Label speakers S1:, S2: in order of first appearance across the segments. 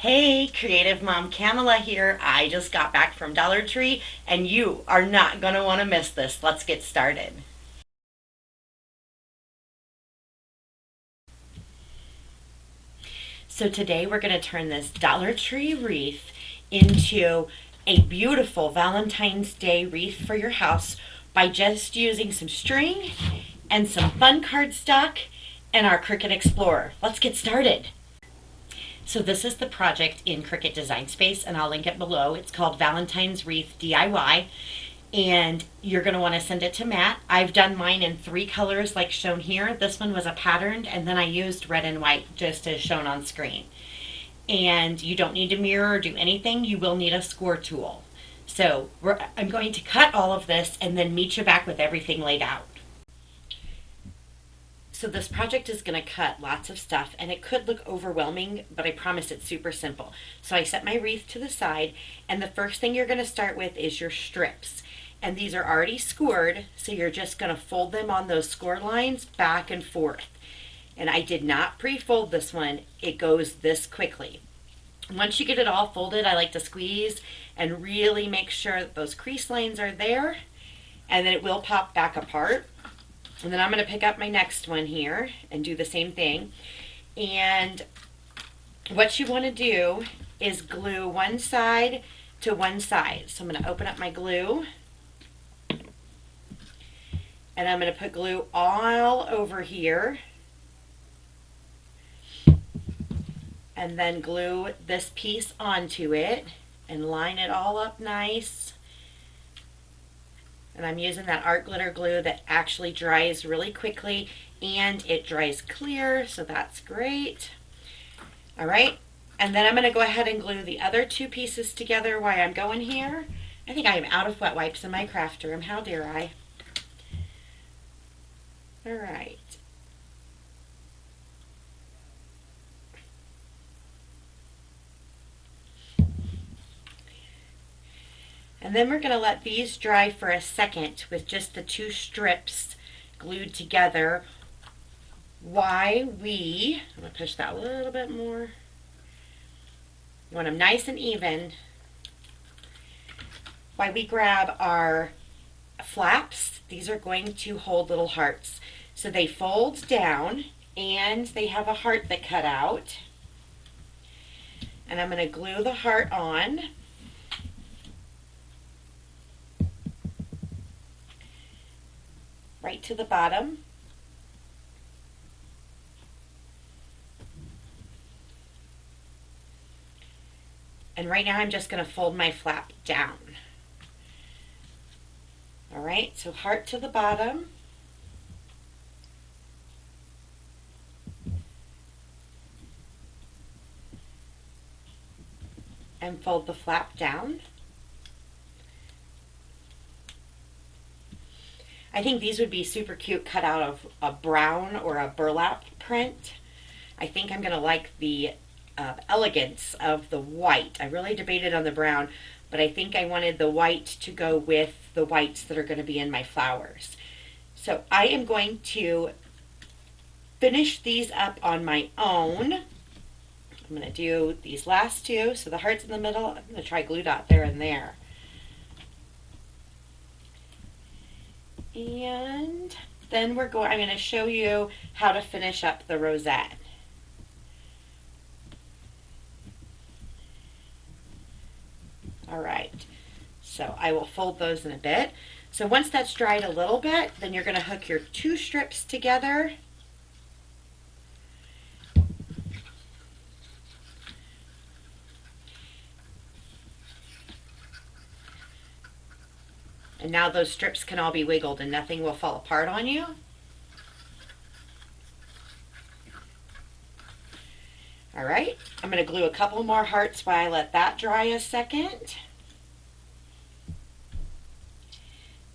S1: Hey, Creative Mom Kamela here. I just got back from Dollar Tree and you are not going to want to miss this. Let's get started. So today we're going to turn this Dollar Tree wreath into a beautiful Valentine's Day wreath for your house by just using some string and some fun cardstock and our Cricut Explorer. Let's get started. So this is the project in Cricut Design Space, and I'll link it below. It's called Valentine's Wreath DIY, and you're going to want to send it to Matt. I've done mine in 3 colors like shown here. This one was a patterned, and then I used red and white just as shown on screen. And you don't need to mirror or do anything. You will need a score tool. So I'm going to cut all of this and then meet you back with everything laid out. So this project is going to cut lots of stuff, and it could look overwhelming, but I promise it's super simple. So I set my wreath to the side, and the first thing you're going to start with is your strips. And these are already scored, so you're just going to fold them on those score lines back and forth. And I did not pre-fold this one. It goes this quickly. Once you get it all folded, I like to squeeze and really make sure that those crease lines are there, and then it will pop back apart. And then I'm going to pick up my next one here and do the same thing. And what you want to do is glue one side to one side. So I'm going to open up my glue. And I'm going to put glue all over here. And then glue this piece onto it and line it all up nice. And I'm using that art glitter glue that actually dries really quickly, and it dries clear, so that's great. All right, and then I'm going to go ahead and glue the other 2 pieces together while I'm going here. I think I am out of wet wipes in my craft room. How dare I? All right. And then we're going to let these dry for a second with just the 2 strips glued together while I'm going to push that a little bit more. You want them nice and even. While we grab our flaps, these are going to hold little hearts. So they fold down and they have a heart that cut out. And I'm going to glue the heart on. Right to the bottom. And right now I'm just going to fold my flap down. All right, so heart to the bottom. And fold the flap down. I think these would be super cute cut out of a brown or a burlap print. I think I'm going to like the elegance of the white. I really debated on the brown, but I think I wanted the white to go with the whites that are going to be in my flowers. So I am going to finish these up on my own. I'm going to do these last 2. So the heart's in the middle. I'm going to try glue dot there and there. And then I'm going to show you how to finish up the rosette. All right, so I will fold those in a bit. So once that's dried a little bit, then you're going to hook your 2 strips together. And now those strips can all be wiggled and nothing will fall apart on you. All right, I'm going to glue a couple more hearts while I let that dry a second.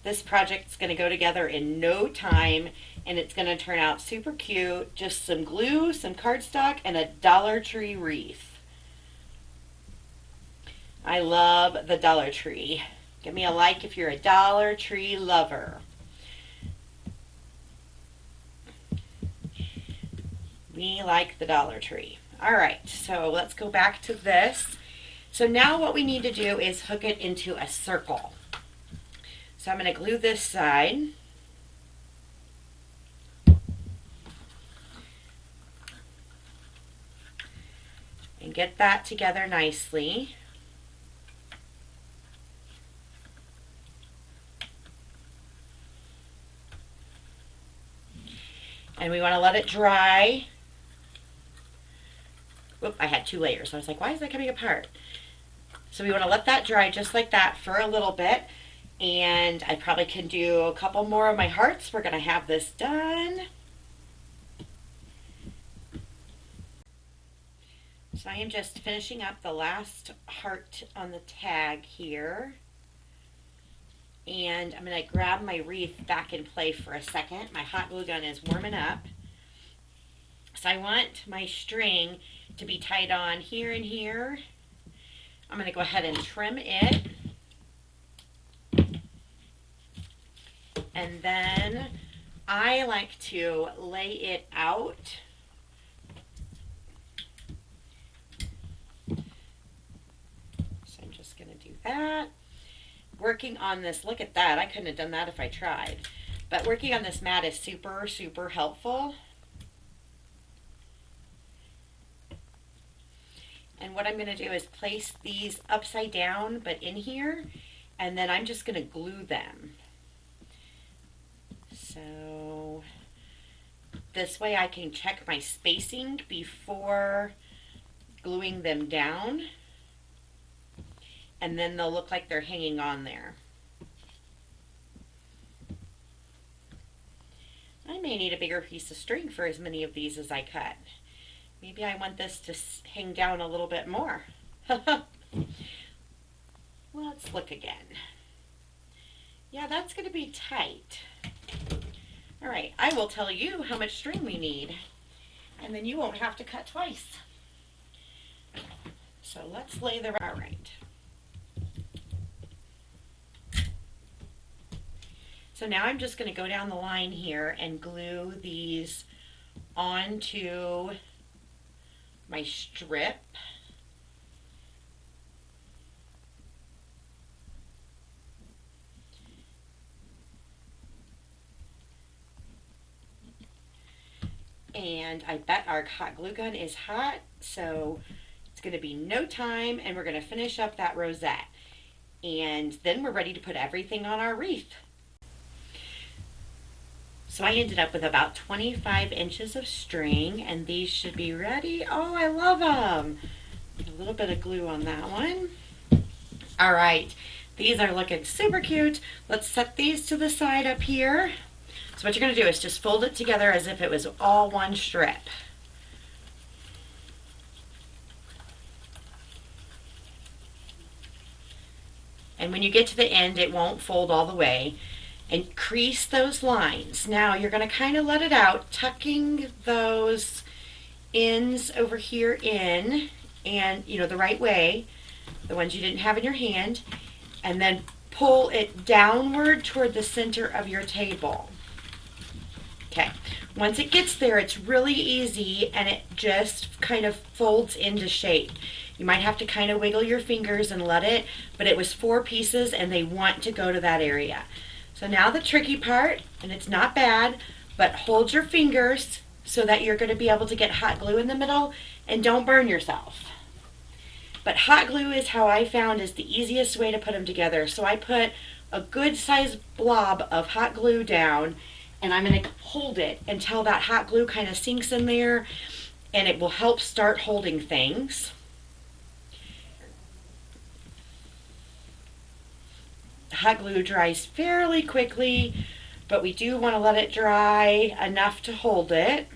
S1: This project's going to go together in no time, and it's going to turn out super cute. Just some glue, some cardstock, and a Dollar Tree wreath. I love the Dollar Tree. Give me a like if you're a Dollar Tree lover. We like the Dollar Tree. All right, so let's go back to this. So now what we need to do is hook it into a circle. So I'm going to glue this side. And get that together nicely. And we want to let it dry. Whoop, I had 2 layers. So I was like, why is that coming apart? So we want to let that dry just like that for a little bit. And I probably can do a couple more of my hearts. We're going to have this done. So I am just finishing up the last heart on the tag here. And I'm going to grab my wreath back in play for a second. My hot glue gun is warming up. So I want my string to be tied on here and here. I'm going to go ahead and trim it. And then I like to lay it out. So I'm just going to do that. Working on this, look at that. I couldn't have done that if I tried. But working on this mat is super, super helpful. And what I'm going to do is place these upside down, but in here, and then I'm just going to glue them. So this way I can check my spacing before gluing them down. And then they'll look like they're hanging on there. I may need a bigger piece of string for as many of these as I cut. Maybe I want this to hang down a little bit more. Let's look again. Yeah, that's going to be tight. All right, I will tell you how much string we need, and then you won't have to cut twice. So let's lay the, all right. So now I'm just going to go down the line here and glue these onto my strip. And I bet our hot glue gun is hot, so it's going to be no time, and we're going to finish up that rosette. And then we're ready to put everything on our wreath. So I ended up with about 25 inches of string, and these should be ready. Oh, I love them. A little bit of glue on that one. All right, these are looking super cute. Let's set these to the side up here. So what you're going to do is just fold it together as if it was all one strip. And when you get to the end, it won't fold all the way. And crease those lines. Now you're going to kind of let it out, tucking those ends over here in, and the right way, the ones you didn't have in your hand, and then pull it downward toward the center of your table. Okay, once it gets there, it's really easy, and it just kind of folds into shape. You might have to kind of wiggle your fingers and let it, but it was 4 pieces and they want to go to that area. So now the tricky part, and it's not bad, but hold your fingers so that you're going to be able to get hot glue in the middle and don't burn yourself. But hot glue is how I found is the easiest way to put them together. So I put a good sized blob of hot glue down, and I'm going to hold it until that hot glue kind of sinks in there, and it will help start holding things. Hot glue dries fairly quickly, but we do want to let it dry enough to hold it.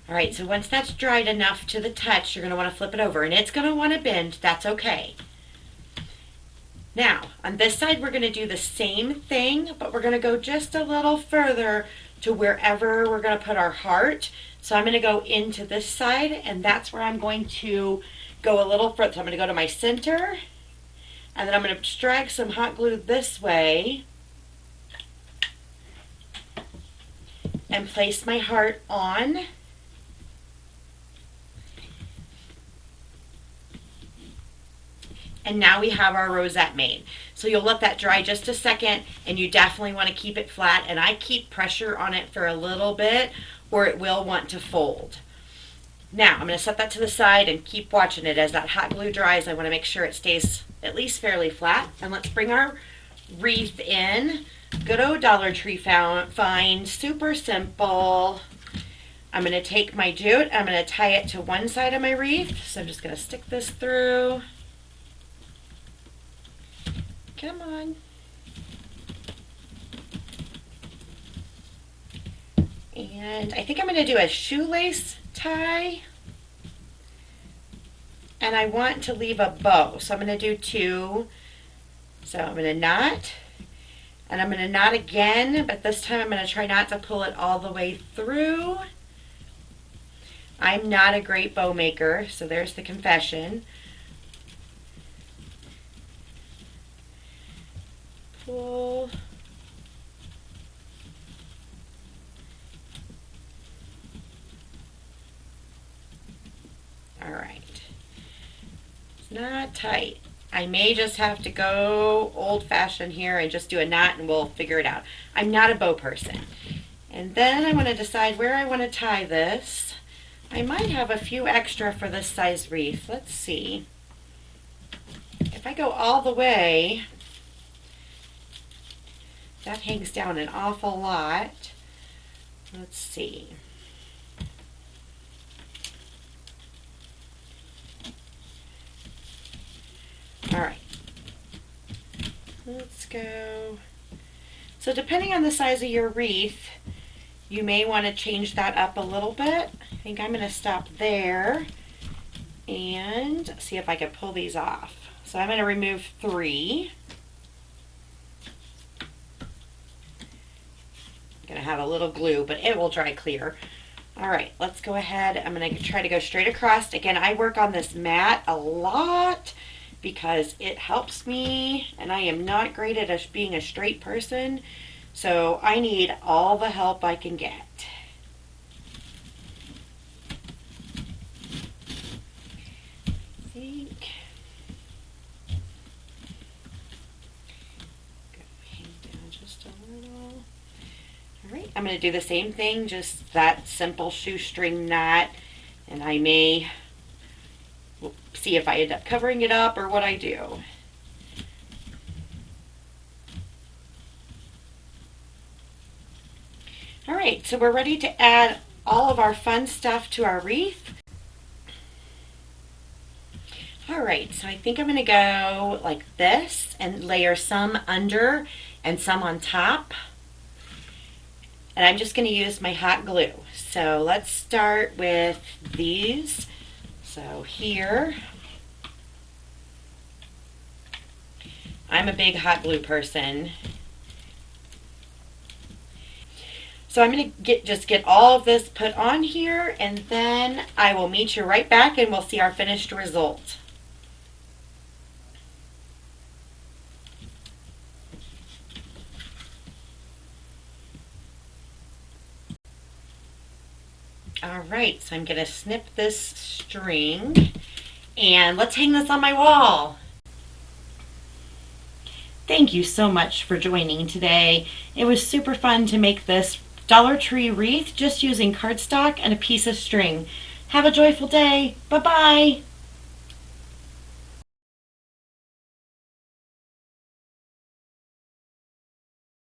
S1: All right, so once that's dried enough to the touch, you're going to want to flip it over, and it's going to want to bend. That's okay. Now, on this side, we're going to do the same thing, but we're going to go just a little further to wherever we're going to put our heart. So I'm going to go into this side, and that's where I'm going to go a little further. So I'm going to go to my center, and then I'm going to drag some hot glue this way and place my heart on. And now we have our rosette made. So you'll let that dry just a second, and you definitely want to keep it flat. And I keep pressure on it for a little bit, or it will want to fold. Now I'm going to set that to the side and keep watching it. As that hot glue dries, I want to make sure it stays at least fairly flat. And let's bring our wreath in. Good old Dollar Tree find, super simple. I'm going to take my jute, I'm going to tie it to one side of my wreath. So I'm just going to stick this through. Come on. And I think I'm going to do a shoelace tie. And I want to leave a bow. So I'm going to do 2. So I'm going to knot. And I'm going to knot again, but this time I'm going to try not to pull it all the way through. I'm not a great bow maker, so there's the confession. Pull. All right. It's not tight. I may just have to go old-fashioned here and just do a knot, and we'll figure it out. I'm not a bow person. And then I want to decide where I want to tie this. I might have a few extra for this size wreath. Let's see. If I go all the way, that hangs down an awful lot. Let's see. All right, let's go. So depending on the size of your wreath, you may want to change that up a little bit. I think I'm going to stop there and see if I can pull these off. So I'm going to remove 3. I'm going to have a little glue, but it will dry clear. All right, let's go ahead. I'm going to try to go straight across. Again, I work on this mat a lot because it helps me, and I am not great at being a straight person, so I need all the help I can get. I think. Go hang down just a little. All right, I'm going to do the same thing, just that simple shoestring knot, and I may see if I end up covering it up or what I do. All right, so we're ready to add all of our fun stuff to our wreath. All right, so I think I'm going to go like this and layer some under and some on top. And I'm just going to use my hot glue. So let's start with these. So here, I'm a big hot glue person. So I'm going to just get all of this put on here, and then I will meet you right back and we'll see our finished result. All right, so I'm going to snip this string and let's hang this on my wall. Thank you so much for joining today. It was super fun to make this Dollar Tree wreath just using cardstock and a piece of string. Have a joyful day. Bye-bye.